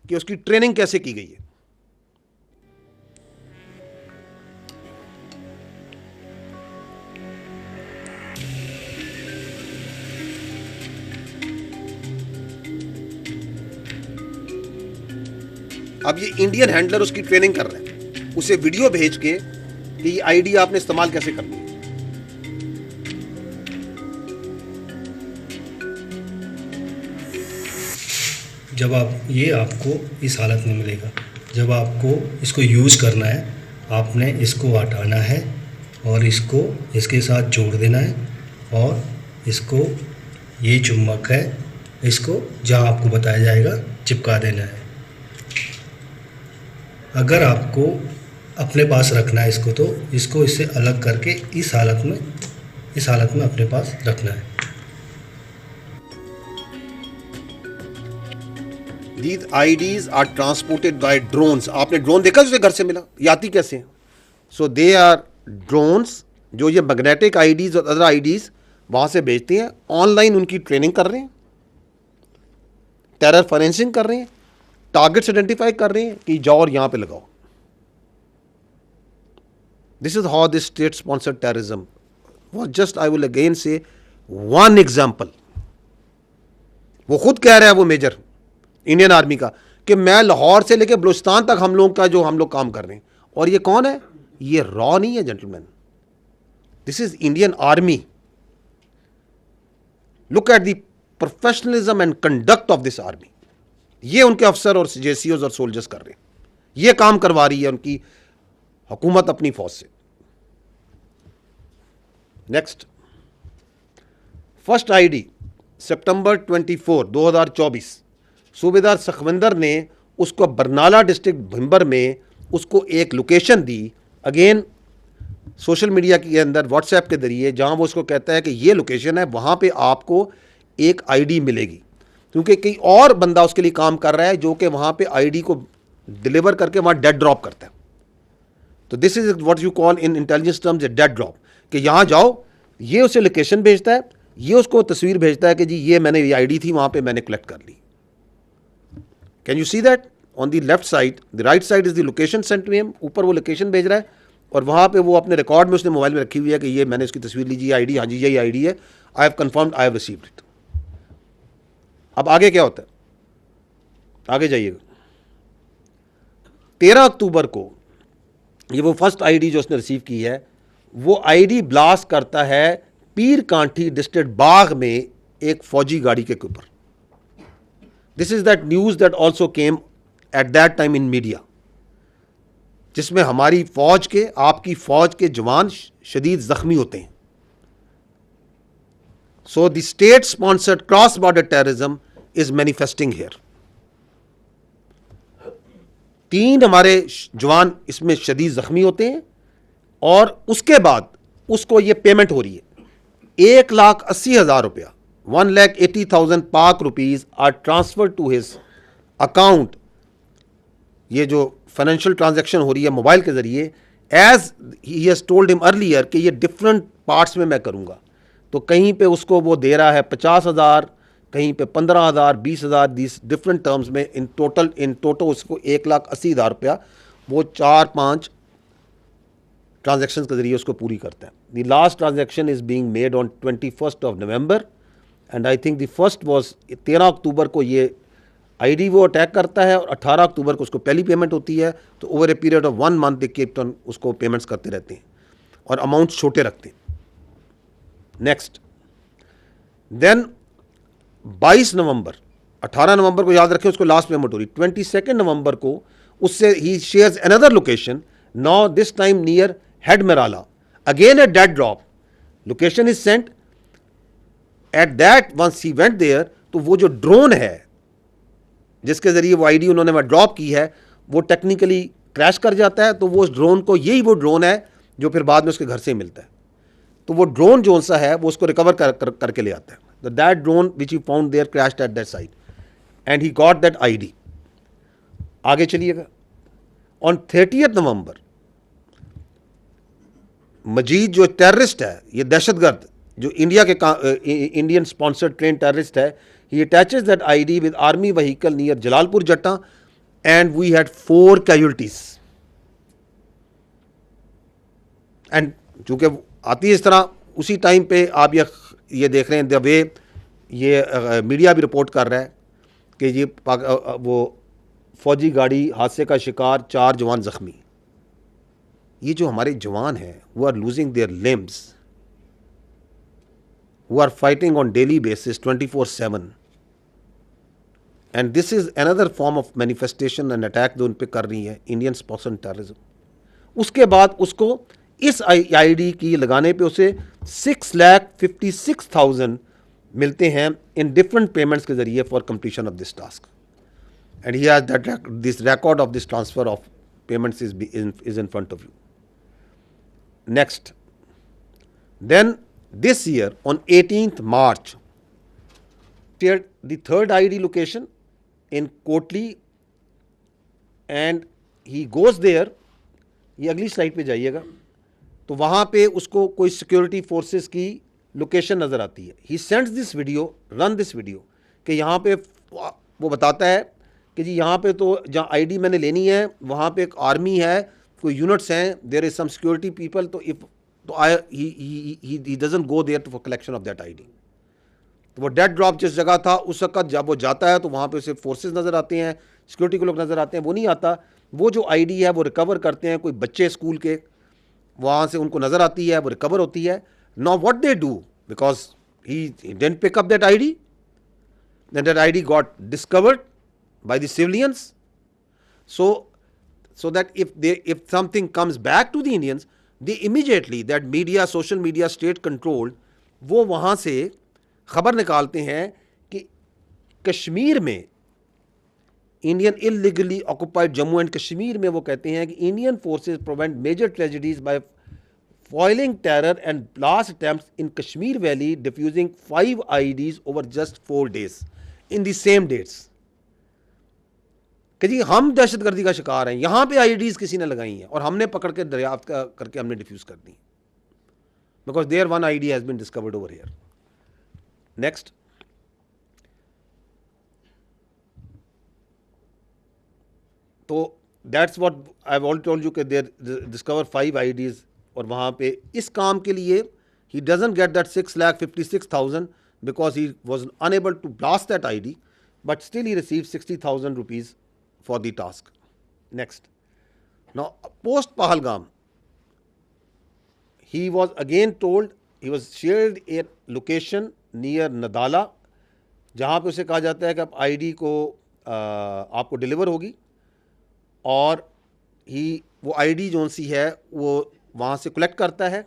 कि उसकी ट्रेनिंग कैसे की गई है। अब ये इंडियन हैंडलर उसकी ट्रेनिंग कर रहे हैं, उसे वीडियो भेज के कि ये आईडी आपने इस्तेमाल कैसे करनी है। जब ये आपको इस हालत में मिलेगा, जब आपको इसको यूज़ करना है, आपने इसको हटाना है और इसको इसके साथ जोड़ देना है और इसको, ये चुम्बक है, इसको जहाँ आपको बताया जाएगा चिपका देना है। अगर आपको अपने पास रखना है इसको, तो इसको इससे अलग करके इस हालत में अपने पास रखना है। These IDs are transported by drones. आपने ड्रोन देखा जो घर से मिला, ये आती कैसे हैं? So they are drones जो ये मैग्नेटिक IDs और अदर IDs वहाँ से भेजते हैं। ऑनलाइन उनकी ट्रेनिंग कर रहे हैं, टेरर फाइनेंसिंग कर रहे हैं, टारगेट्स आइडेंटिफाई कर रहे हैं कि जाओ और यहाँ पे लगाओ। This is how this state sponsored terrorism was just, I will again say, one example. वो खुद कह रहा है, वो मेजर इंडियन आर्मी का, कि मैं लाहौर से लेकर बलूचिस्तान तक हम लोग काम कर रहे हैं। और ये कौन है? ये रॉ नहीं है gentleman, this is Indian army. Look at the professionalism and conduct of this army. ये उनके अफसर और जेसीओज और सोल्जर्स कर रहे हैं, ये काम करवा रही है उनकी हुकूमत अपनी फौज से। नेक्स्ट, फर्स्ट आईडी सितंबर 24, 2024, सूबेदार सखविंदर ने उसको बरनाला डिस्ट्रिक्ट भिंबर में उसको एक लोकेशन दी, अगेन सोशल मीडिया के अंदर व्हाट्सएप के जरिए, जहां वो उसको कहता है कि ये लोकेशन है, वहां पे आपको एक आईडी मिलेगी, क्योंकि कई और बंदा उसके लिए काम कर रहा है जो कि वहां पे आईडी को डिलीवर करके वहां डेड ड्रॉप करता है। तो this is what you call in intelligence terms A dead drop, कि यहां जाओ, ये उसे लोकेशन भेजता है, ये उसको तस्वीर भेजता है कि जी ये मैंने, ये आईडी थी वहां पे मैंने कलेक्ट कर ली। Can you see that? On the left side, the right side is the location sent to him, ऊपर वो लोकेशन भेज रहा है और वहां पे वो अपने रिकॉर्ड में उसने मोबाइल में रखी हुई है कि ये मैंने इसकी तस्वीर लीजिए, आईडी, हाँ जी यही आईडी है, I have confirmed, I have received it. अब आगे क्या होता है? आगे जाइएगा। 13 अक्टूबर को ये वो फर्स्ट आईडी जो उसने रिसीव की है, वो आईडी ब्लास्ट करता है पीर कांठी डिस्ट्रिक्ट बाग में एक फौजी गाड़ी के ऊपर। This is that news that also came at that time in media, जिसमें हमारी फौज के, आपकी फौज के जवान शदीद जख्मी होते हैं। So the state sponsored cross border terrorism is manifesting here. 3 हमारे जवान इसमें शदीद जख्मी होते हैं और उसके बाद उसको ये पेमेंट हो रही है, 1,80,000 रुपया, 1,80,000 Pak rupees are transfer to his account. ये जो फाइनेंशियल ट्रांजैक्शन हो रही है मोबाइल के जरिए, as he has told him earlier कि ये डिफरेंट पार्ट्स में मैं करूंगा। तो कहीं पे उसको वो दे रहा है 50,000, कहीं पे 15,000, 20,000, दिस डिफरेंट टर्म्स में। इन टोटल उसको 1,80,000 रुपया वो 4-5 ट्रांजैक्शन के जरिए उसको पूरी करता है। The last transaction is being made on 21 November and I think the first was 13 अक्टूबर को ये आईडी वो अटैक करता है और 18 अक्टूबर को उसको पहली पेमेंट होती है। तो over a period of 1 month they keep on उसको पेमेंट्स करते रहते हैं और अमाउंट छोटे रखते हैं। नेक्स्ट, देन 22 नवंबर, 18 नवंबर को याद रखें उसको लास्ट पेमेंट हो रही, 22 नवंबर को उससे ही shares another location, now this time near Head Marala, again a dead drop, location is sent at that, once he went there, तो वो जो ड्रोन है जिसके जरिए वो आईडी उन्होंने वहां ड्रॉप की है, वो टेक्निकली क्रैश कर जाता है। तो वो उस ड्रोन को, यही वो ड्रोन है जो फिर बाद में उसके घर से मिलता है। तो वो ड्रोन जो सा है वो उसको रिकवर करके ले आता है। तो that drone which he found there crashed at that site and he got that ID. आगे चलिएगा। ऑन 30 नवंबर मजीद जो टेररिस्ट है, ये दहशतगर्द जो इंडिया के इंडियन स्पॉन्सर्ड ट्रेन टेररिस्ट है, he attaches that ID with army vehicle near Jalalpur Jatta and we had 4 casualties. And चूँकि आती है इस तरह, उसी टाइम पे आप ये देख रहे हैं द वे ये मीडिया भी रिपोर्ट कर रहा है कि ये वो फौजी गाड़ी हादसे का शिकार, 4 जवान ज़ख्मी। ये जो हमारे जवान हैं वो आर लूजिंग देयर लिम्स, वो are fighting on daily basis 24/7, and this is another form of manifestation and attack जो उन पर कर रही है इंडियन स्पॉन्सर्ड टेररिज्म। उसके बाद उसको इस आईडी की लगाने पे उसे 6,56,000 मिलते हैं इन डिफरेंट पेमेंट्स के जरिए for completion of this task, and he has that this record of this transfer of payments is in front of you. Next, then this year on 18th March shared the third ID location in Kotli, and he goes there। ये अगली slide पे जाइएगा तो वहाँ पे उसको कोई security forces की लोकेशन नज़र आती है। He sends this video, run this video, कि यहाँ पे वो बताता है कि जी यहाँ पे तो जहाँ आईडी मैंने लेनी है वहाँ पे एक आर्मी है, कोई यूनिट्स हैं, there is some security people, तो इफ तो I he doesn't go there for collection of that ID. तो वो डेड ड्रॉप जिस जगह था उस वक्त जब वो जाता है तो वहाँ पे उसे फोर्सेस नज़र आते हैं, सिक्योरिटी के लोग नज़र आते हैं, वो नहीं आता। वो जो आईडी है वो रिकवर करते हैं कोई बच्चे स्कूल के, वहाँ से उनको नज़र आती है, वो रिकवर होती है। Now what they do, because he didn't pick up that ID, then that ID got discovered by the civilians, so that if something comes back to the Indians, they immediately, that media, social media, state controlled, वो वहाँ से खबर निकालते हैं कि कश्मीर में Indian illegally occupied Jammu and Kashmir में वो कहते हैं कि Indian forces prevent major tragedies by foiling terror and blast attempts in Kashmir Valley, defusing 5 IEDs over just 4 days in the same dates। कि जी हम दहशतगर्दी का शिकार हैं, यहाँ पे IEDs किसी ने लगाई हैं और हमने पकड़ के दरियाफ्त करके हमने डिफ्यूज कर दी, because there one ID has been discovered over here. Next, तो that's what I have already told you कि देयर डिस्कवर 5 IEDs, और वहाँ पे इस काम के लिए he doesn't get that 6,56,000 because he was unable to blast that ID, but still he receive 60,000 rupees for the task. Next, now post Pahalgam he was again told, he was shared a location near नदाला, जहाँ पे उसे कहा जाता है कि आप ID को आपको डिलीवर होगी, और ही वो ID जो सी है वो वहाँ से कलेक्ट करता है